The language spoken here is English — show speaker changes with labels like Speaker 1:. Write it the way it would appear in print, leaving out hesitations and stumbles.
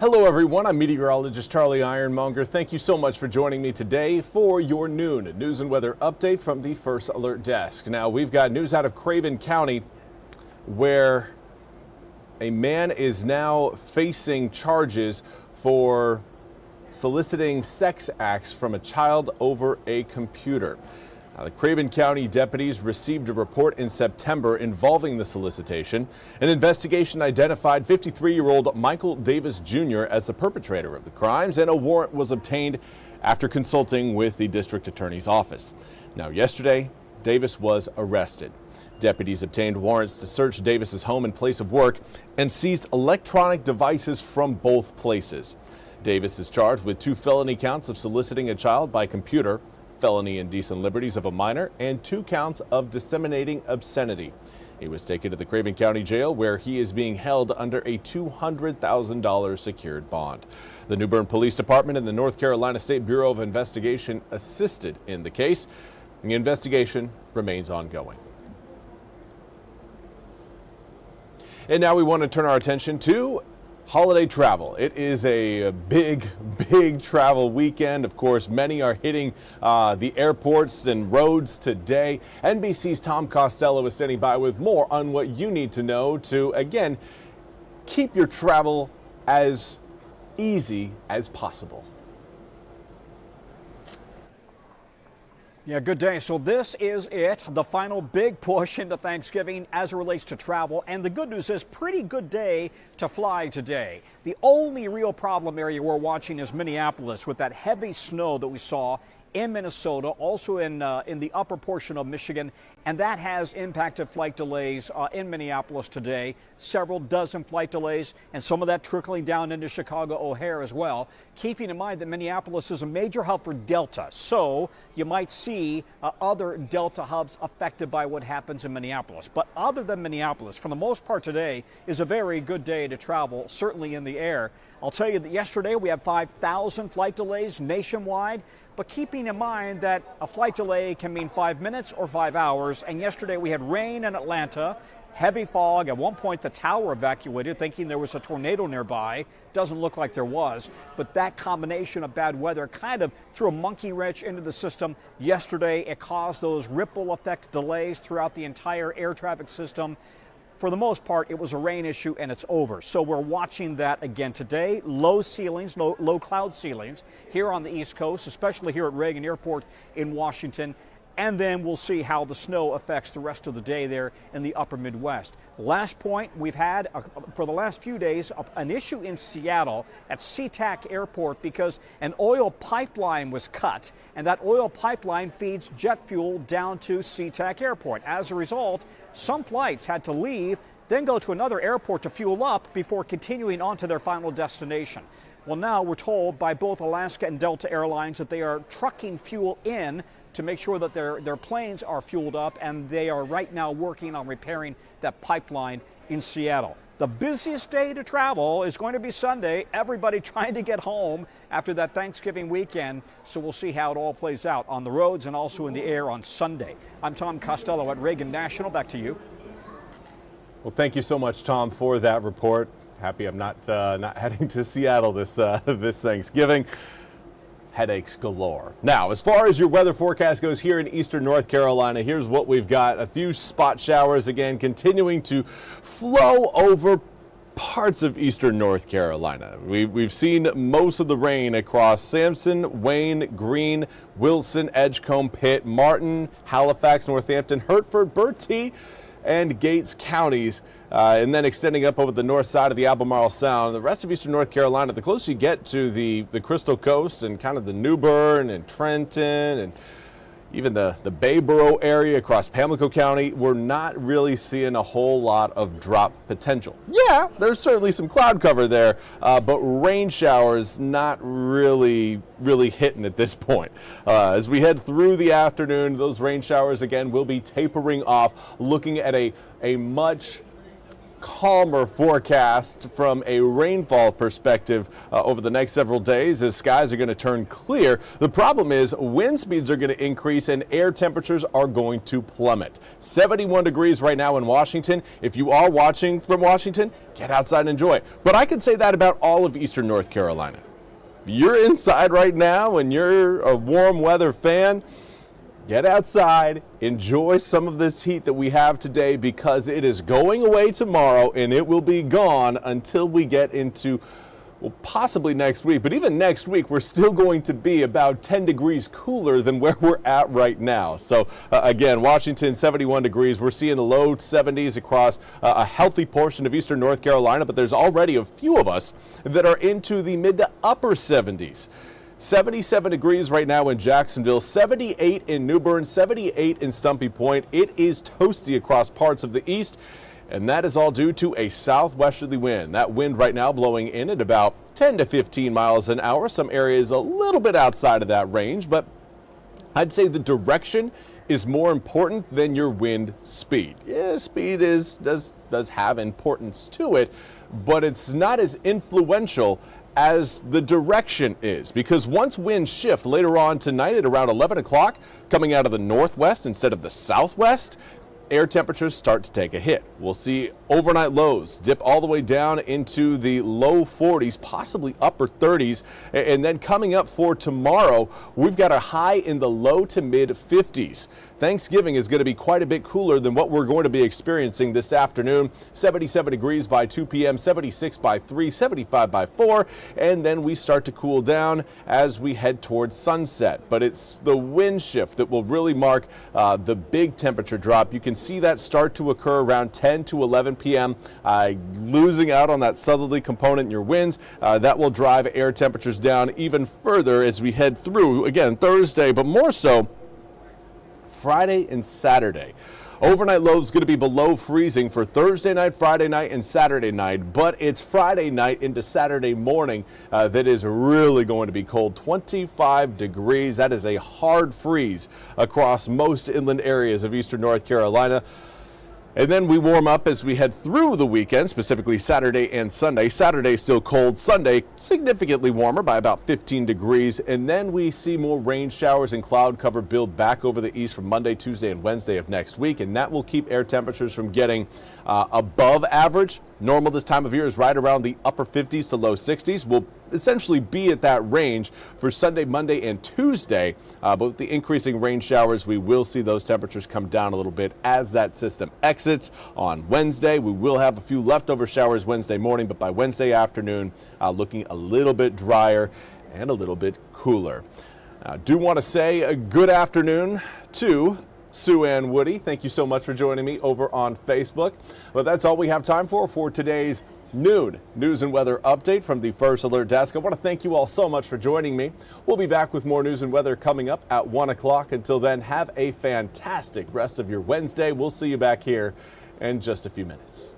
Speaker 1: Hello everyone, I'm Meteorologist Charlie Ironmonger. Thank you so much for joining me today for your noon news and weather update from the First Alert Desk. Now we've got news out of Craven County where a man is now facing charges for soliciting sex acts from a child over a computer. Now, the Craven County deputies received a report in September involving the solicitation. An investigation identified 53-year-old Michael Davis Jr. as the perpetrator of the crimes, and a warrant was obtained after consulting with the district attorney's office. Now, yesterday, Davis was arrested. Deputies obtained warrants to search Davis's home and place of work and seized electronic devices from both places. Davis is charged with 2 felony counts of soliciting a child by computer, felony indecent liberties of a minor, and 2 counts of disseminating obscenity. He was taken to the Craven County Jail where he is being held under a $200,000 secured bond. The New Bern Police Department and the North Carolina State Bureau of Investigation assisted in the case. The investigation remains ongoing. And now we want to turn our attention to holiday travel. It is a big travel weekend. Of course, many are hitting the airports and roads today. NBC's Tom Costello is standing by with more on what you need to know to, again, keep your travel as easy as possible.
Speaker 2: Yeah, good day. So this is it, the final big push into Thanksgiving as it relates to travel. And the good news is pretty good day to fly today. The only real problem area we're watching is Minneapolis with that heavy snow that we saw in Minnesota, also in the upper portion of Michigan, and that has impacted flight delays in Minneapolis today. Several dozen flight delays, and some of that trickling down into Chicago O'Hare as well. Keeping in mind that Minneapolis is a major hub for Delta, so you might see other Delta hubs affected by what happens in Minneapolis. But other than Minneapolis, for the most part today is a very good day to travel, certainly in the air. I'll tell you that yesterday we had 5,000 flight delays nationwide, but keeping in mind that a flight delay can mean 5 minutes or 5 hours, and yesterday we had rain in Atlanta, heavy fog. At one point the tower evacuated thinking there was a tornado nearby. Doesn't look like there was, but that combination of bad weather kind of threw a monkey wrench into the system yesterday. It caused those ripple effect delays throughout the entire air traffic system. For the most part, it was a rain issue and it's over. So we're watching that again today. Low ceilings, low cloud ceilings here on the East Coast, especially here at Reagan Airport in Washington. And then we'll see how the snow affects the rest of the day there in the upper Midwest. Last point, we've had, for the last few days, an issue in Seattle at SeaTac Airport because an oil pipeline was cut, and that oil pipeline feeds jet fuel down to SeaTac Airport. As a result, some flights had to leave, then go to another airport to fuel up before continuing on to their final destination. Well, now we're told by both Alaska and Delta Airlines that they are trucking fuel in to make sure that their planes are fueled up, and they are right now working on repairing that pipeline in Seattle. The busiest day to travel is going to be Sunday. Everybody trying to get home after that Thanksgiving weekend, so we'll see how it all plays out on the roads and also in the air on Sunday. I'm Tom Costello at Reagan National. Back to you.
Speaker 1: Well, thank you so much, Tom, for that report. Happy I'm not heading to Seattle this Thanksgiving. Headaches galore. Now, as far as your weather forecast goes here in eastern North Carolina, here's what we've got. A few spot showers again continuing to flow over parts of eastern North Carolina. We've seen most of the rain across Sampson, Wayne, Greene, Wilson, Edgecombe, Pitt, Martin, Halifax, Northampton, Hertford, Bertie, and Gates counties, and then extending up over the north side of the Albemarle Sound. The rest of eastern North Carolina, the closer you get to the Crystal Coast and kind of the New Bern and Trenton and even the Bayboro area across Pamlico County, we're not really seeing a whole lot of drop potential. Yeah, there's certainly some cloud cover there, but rain showers not really hitting at this point. As we head through the afternoon, those rain showers again will be tapering off, looking at a much calmer forecast from a rainfall perspective over the next several days as skies are going to turn clear. The problem is wind speeds are going to increase and air temperatures are going to plummet. 71 degrees right now in Washington. If you are watching from Washington, get outside and enjoy. But I could say that about all of eastern North Carolina. If you're inside right now and you're a warm weather fan, get outside, enjoy some of this heat that we have today because it is going away tomorrow and it will be gone until we get into, well, possibly next week. But even next week, we're still going to be about 10 degrees cooler than where we're at right now. So again, Washington, 71 degrees. We're seeing the low 70s across a healthy portion of eastern North Carolina, but there's already a few of us that are into the mid to upper 70s. 77 degrees right now in Jacksonville, 78 in New Bern, 78 in Stumpy Point. It is toasty across parts of the east, and that is all due to a southwesterly wind. That wind right now blowing in at about 10 to 15 miles an hour. Some areas a little bit outside of that range, but I'd say the direction is more important than your wind speed. Yeah, speed does have importance to it, but it's not as influential as the direction is, because once winds shift later on tonight at around 11 o'clock coming out of the northwest instead of the southwest, air temperatures start to take a hit. We'll see overnight lows dip all the way down into the low 40s, possibly upper 30s. And then coming up for tomorrow, we've got a high in the low to mid 50s. Thanksgiving is going to be quite a bit cooler than what we're going to be experiencing this afternoon. 77 degrees by 2 p.m., 76 by 3, 75 by 4, and then we start to cool down as we head towards sunset. But it's the wind shift that will really mark the big temperature drop. You can see that start to occur around 10 to 11 p.m. Losing out on that southerly component in your winds, that will drive air temperatures down even further as we head through, again, Thursday, but more so Friday and Saturday. Overnight low is going to be below freezing for Thursday night, Friday night, and Saturday night, but it's Friday night into Saturday morning that is really going to be cold. 25 degrees. That is a hard freeze across most inland areas of eastern North Carolina. And then we warm up as we head through the weekend, specifically Saturday and Sunday. Saturday still cold, Sunday significantly warmer by about 15 degrees. And then we see more rain showers and cloud cover build back over the east from Monday, Tuesday, and Wednesday of next week. And that will keep air temperatures from getting above average. Normal this time of year is right around the upper 50s to low 60s. We'll essentially be at that range for Sunday, Monday, and Tuesday. But with the increasing rain showers, we will see those temperatures come down a little bit as that system exits on Wednesday. We will have a few leftover showers Wednesday morning, but by Wednesday afternoon, looking a little bit drier and a little bit cooler. I do want to say a good afternoon to Sue Ann Woody. Thank you so much for joining me over on Facebook. Well, that's all we have time for today's noon news and weather update from the First Alert Desk. I want to thank you all so much for joining me. We'll be back with more news and weather coming up at 1 o'clock. Until then, have a fantastic rest of your Wednesday. We'll see you back here in just a few minutes.